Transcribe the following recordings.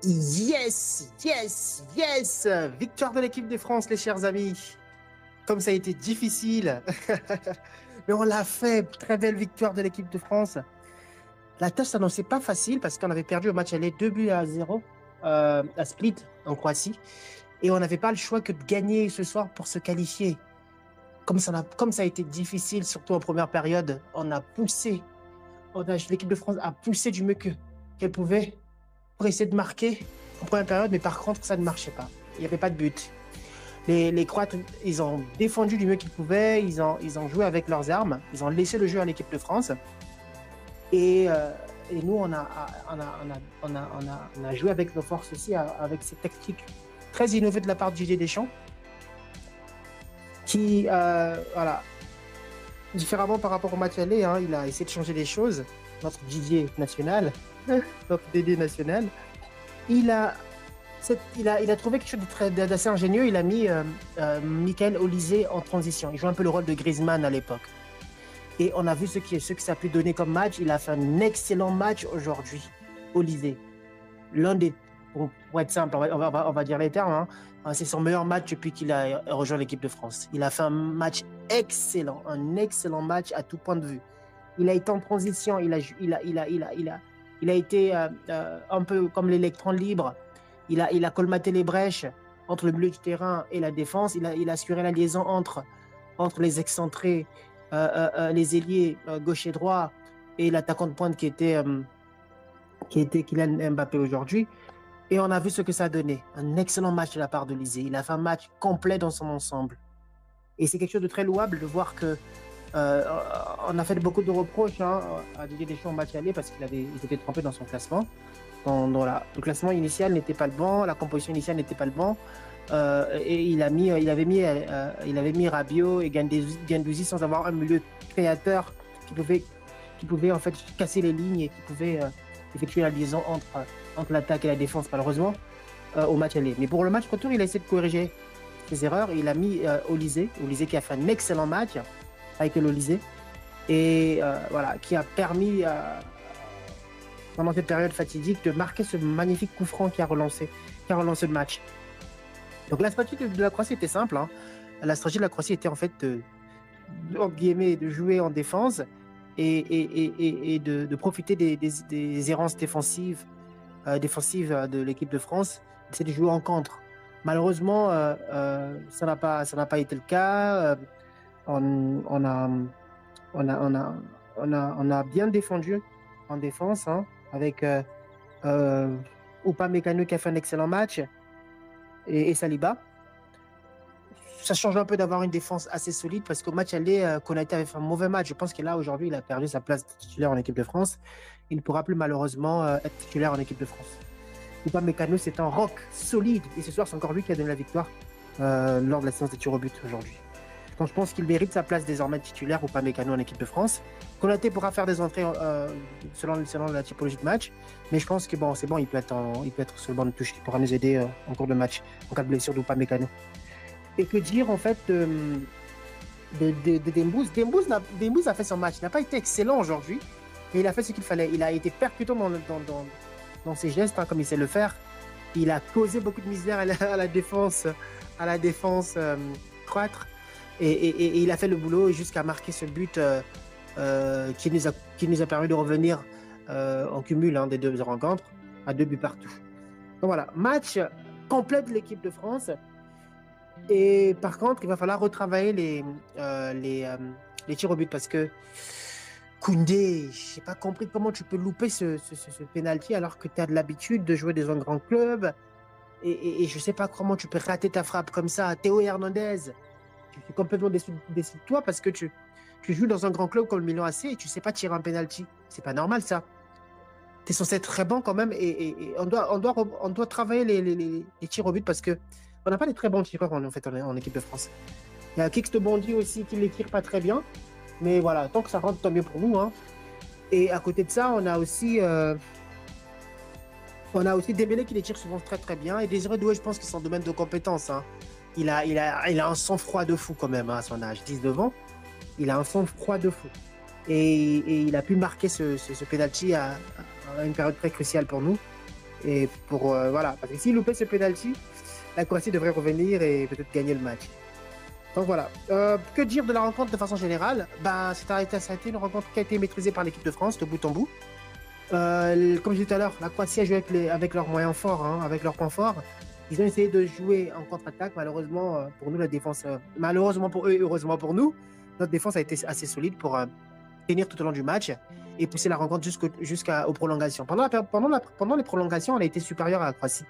Yes, yes, yes! Victoire de l'équipe de France, les chers amis. Comme ça a été difficile, mais on l'a fait. Très belle victoire de l'équipe de France. La tâche s'annonçait pas facile parce qu'on avait perdu au match aller 2 buts à 0 à Split, en Croatie. Et on n'avait pas le choix que de gagner ce soir pour se qualifier. Comme ça a été difficile, surtout en première période, on a poussé. L'équipe de France a poussé du mieux qu'elle pouvait pour essayer de marquer en première période, mais par contre, ça ne marchait pas. Il n'y avait pas de but. Les Croates, ils ont défendu du mieux qu'ils pouvaient, ils ont joué avec leurs armes, ils ont laissé le jeu à l'équipe de France. Et, nous, on a joué avec nos forces aussi, avec ces tactiques très innovées de la part de Didier Deschamps, qui, voilà, différemment par rapport au match aller, hein, il a essayé de changer les choses. Notre Didier national, notre Dédé national, il a trouvé quelque chose d'assez ingénieux. Il a mis Michael Olise en transition. Il joue un peu le rôle de Griezmann à l'époque. Et on a vu ce que ça a pu donner comme match. Il a fait un excellent match aujourd'hui, Olise. L'un des, pour être simple, on va dire les termes, hein, c'est son meilleur match depuis qu'il a rejoint l'équipe de France. Il a fait un match excellent, un excellent match à tout point de vue. Il a été en transition, il a été un peu comme l'électron libre. Il a colmaté les brèches entre le milieu du terrain et la défense. Il a assuré la liaison entre les excentrés, les ailiers gauche et droit et l'attaquant de pointe qui était Kylian Mbappé aujourd'hui. Et on a vu ce que ça a donné. Un excellent match de la part de Olise. Il a fait un match complet dans son ensemble. Et c'est quelque chose de très louable de voir que on a fait beaucoup de reproches à Didier Deschamps au match aller parce qu'il était trompé dans son classement. Le classement initial n'était pas le bon, la composition initiale n'était pas le bon. Et il avait mis Rabiot et Guendouzi sans avoir un milieu créateur qui pouvait en fait casser les lignes et qui pouvait effectuer la liaison entre l'attaque et la défense, malheureusement, au match aller. Mais pour le match retour, il a essayé de corriger ses erreurs. Il a mis Olise qui a fait un excellent match avec l'Olise et voilà, qui a permis pendant cette période fatidique de marquer ce magnifique coup franc qui a relancé le match. Donc la stratégie de la Croatie était simple. La stratégie de la Croatie était en fait de jouer en défense et de profiter des errances défensives de l'équipe de France. C'est de jouer en contre. Malheureusement, ça n'a pas été le cas. On a bien défendu en défense, avec Upamecano qui a fait un excellent match et Saliba. Ça change un peu d'avoir une défense assez solide parce qu'au match aller, Konaté avait fait un mauvais match. Je pense que là, aujourd'hui, il a perdu sa place de titulaire en équipe de France. Il ne pourra plus malheureusement être titulaire en équipe de France. Upamecano, c'est un rock solide et ce soir, c'est encore lui qui a donné la victoire lors de la séance des tirs au but aujourd'hui. Donc je pense qu'il mérite sa place désormais titulaire ou pas Mécano en équipe de France. Konaté pourra faire des entrées selon la typologie de match, mais je pense que bon, c'est bon, il peut être sur le banc de touche, il pourra nous aider en cours de match en cas de blessure d'Upamecano. Et que dire en fait de Dembouz. Dembouz a fait son match, il n'a pas été excellent aujourd'hui, mais il a fait ce qu'il fallait. Il a été percutant dans ses gestes, comme il sait le faire. Il a causé beaucoup de misère à la défense croate. Et il a fait le boulot jusqu'à marquer ce but qui nous a permis de revenir en cumul des deux rencontres à 2 buts partout. Donc voilà, match complet de l'équipe de France. Et par contre, il va falloir retravailler les tirs au but parce que Koundé, je n'ai pas compris comment tu peux louper ce penalty alors que tu as de l'habitude de jouer dans un grand club. Et je ne sais pas comment tu peux rater ta frappe comme ça. Théo Hernandez, je suis complètement déçu de toi parce que tu joues dans un grand club comme le Milan AC et tu ne sais pas tirer un penalty. C'est pas normal ça. Tu es censé être très bon quand même et on doit travailler les tirs au but parce que on n'a pas des très bons tireurs en équipe de France. Il y a Kix de Bondy aussi qui ne les tire pas très bien. Mais voilà, tant que ça rentre, tant mieux pour nous. Et à côté de ça, on a aussi Dembélé qui les tire souvent très très bien. Et Désiré Doué, je pense que c'est son domaine de compétence. Il a un sang-froid de fou quand même à son âge, 19 ans. Il a un sang-froid de fou. Et il a pu marquer ce penalty à une période très cruciale pour nous. Et pour, voilà, parce que s'il loupait ce penalty, la Croatie devrait revenir et peut-être gagner le match. Donc voilà. Que dire de la rencontre de façon générale? Ben, ça a été une rencontre qui a été maîtrisée par l'équipe de France de bout en bout. Comme je disais tout à l'heure, la Croatie a joué avec leurs moyens forts, hein, avec leurs points forts. Ils ont essayé de jouer en contre-attaque. Malheureusement, pour nous, la défense, malheureusement pour eux et heureusement pour nous, notre défense a été assez solide pour tenir tout au long du match et pousser la rencontre jusqu'aux prolongations. Pendant les prolongations, on a été supérieur à la Croatie.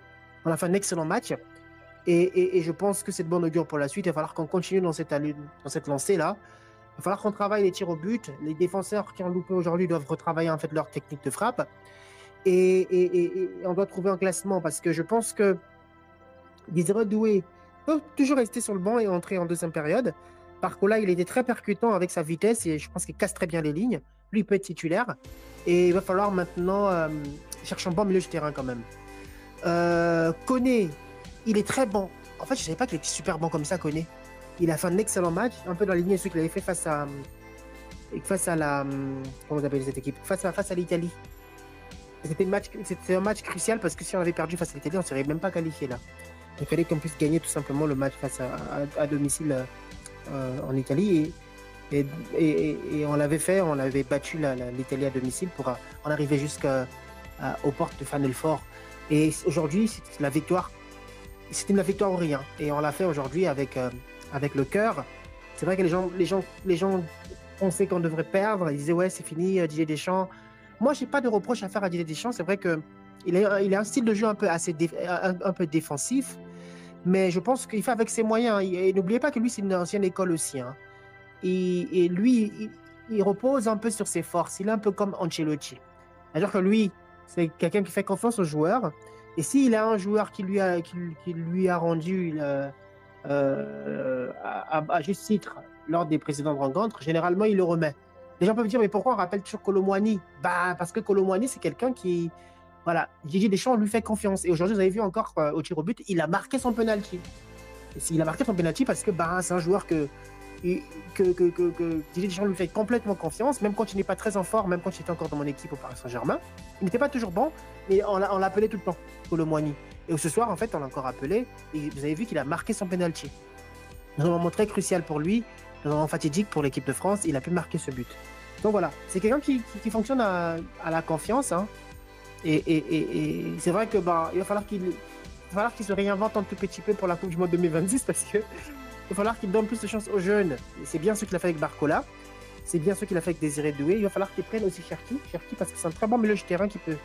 On a fait un excellent match et je pense que c'est de bon augure pour la suite. Il va falloir qu'on continue dans cette lancée-là. Il va falloir qu'on travaille les tirs au but. Les défenseurs qui ont loupé aujourd'hui doivent retravailler en fait leur technique de frappe. Et on doit trouver un classement parce que je pense que Désiré Doué peut toujours rester sur le banc et entrer en deuxième période. Barcola, il était très percutant avec sa vitesse et je pense qu'il casse très bien les lignes. Lui, il peut être titulaire. Et il va falloir maintenant chercher un bon milieu de terrain quand même. Koné, il est très bon. En fait, je ne savais pas qu'il était super bon comme ça, Koné. Il a fait un excellent match, un peu dans la lignée de ce qu'il avait fait face à la... Comment on appelle cette équipe? Face à l'Italie. C'était un match crucial parce que si on avait perdu face à l'Italie, on ne serait même pas qualifié là. Il fallait qu'on puisse gagner tout simplement le match face à domicile en Italie. Et on l'avait fait, on avait battu l'Italie à domicile pour en arriver jusqu'aux portes de Final Four. Et aujourd'hui, c'était la victoire ou rien. Et on l'a fait aujourd'hui avec le cœur. C'est vrai que les gens pensaient qu'on devrait perdre. Ils disaient ouais, c'est fini, Didier Deschamps. Moi, j'ai pas de reproche à faire à Didier Deschamps. C'est vrai que il a un style de jeu un peu un peu défensif, mais je pense qu'il fait avec ses moyens. Et n'oubliez pas que lui, c'est une ancienne école aussi. Hein. Et lui, il repose un peu sur ses forces. Il est un peu comme Ancelotti. C'est-à-dire que lui, c'est quelqu'un qui fait confiance aux joueurs. Et s'il a un joueur qui lui a rendu à juste titre lors des précédentes rencontres, généralement, il le remet. Les gens peuvent dire, mais pourquoi on rappelle toujours Kolo Muani? Bah, parce que Kolo Muani, c'est quelqu'un qui... Voilà, Didier Deschamps lui fait confiance. Et aujourd'hui, vous avez vu encore au tir au but, il a marqué son penalty. Il a marqué son penalty parce que bah, c'est un joueur que Didier Deschamps lui fait complètement confiance, même quand il n'est pas très en forme, même quand il était encore dans mon équipe au Paris Saint-Germain. Il n'était pas toujours bon, mais on l'appelait tout le temps, Kolo Muani. Et ce soir, en fait, on l'a encore appelé, et vous avez vu qu'il a marqué son penalty. Dans un moment très crucial pour lui, dans un moment fatidique pour l'équipe de France, il a pu marquer ce but. Donc voilà, c'est quelqu'un qui fonctionne à la confiance, hein. Et c'est vrai que bah, il va falloir qu'il se réinvente un tout petit peu pour la Coupe du Monde 2026 parce que il va falloir qu'il donne plus de chance aux jeunes. C'est bien ce qu'il a fait avec Barcola, c'est bien ce qu'il a fait avec Désiré Doué. Il va falloir qu'il prenne aussi Cherki parce que c'est un très bon milieu de terrain qui peut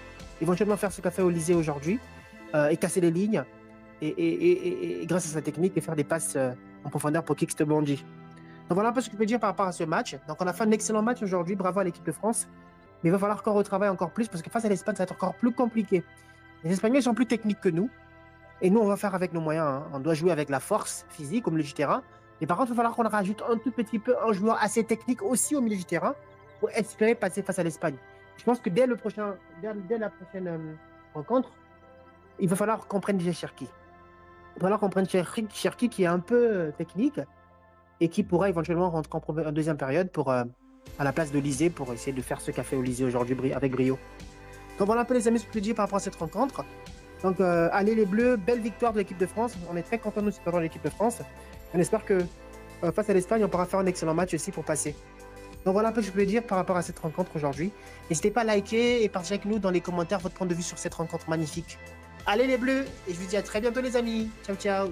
éventuellement faire ce qu'a fait Olysée aujourd'hui et casser les lignes et grâce à sa technique et faire des passes en profondeur pour Kix Bondi. Donc voilà un peu ce que je peux dire par rapport à ce match. Donc on a fait un excellent match aujourd'hui, bravo à l'équipe de France. Mais il va falloir qu'on retravaille encore plus parce que face à l'Espagne, ça va être encore plus compliqué. Les Espagnols sont plus techniques que nous. Et nous, on va faire avec nos moyens. Hein. On doit jouer avec la force physique au milieu du terrain. Mais par contre, il va falloir qu'on rajoute un tout petit peu un joueur assez technique aussi au milieu du terrain pour espérer passer face à l'Espagne. Je pense que dès la prochaine rencontre, il va falloir qu'on prenne Cherki. Il va falloir qu'on prenne Cherki qui est un peu technique et qui pourra éventuellement rentrer en deuxième période pour... à la place d'Olysée pour essayer de faire ce qu'a fait Olysée aujourd'hui avec brio. Donc voilà un peu les amis ce que je peux dire par rapport à cette rencontre. Donc allez les Bleus, belle victoire de l'équipe de France. On est très contents de nous supporter l'équipe de France. On espère que face à l'Espagne, on pourra faire un excellent match aussi pour passer. Donc voilà un peu ce que je peux dire par rapport à cette rencontre aujourd'hui. N'hésitez pas à liker et partager avec nous dans les commentaires votre point de vue sur cette rencontre magnifique. Allez les Bleus et je vous dis à très bientôt les amis. Ciao ciao.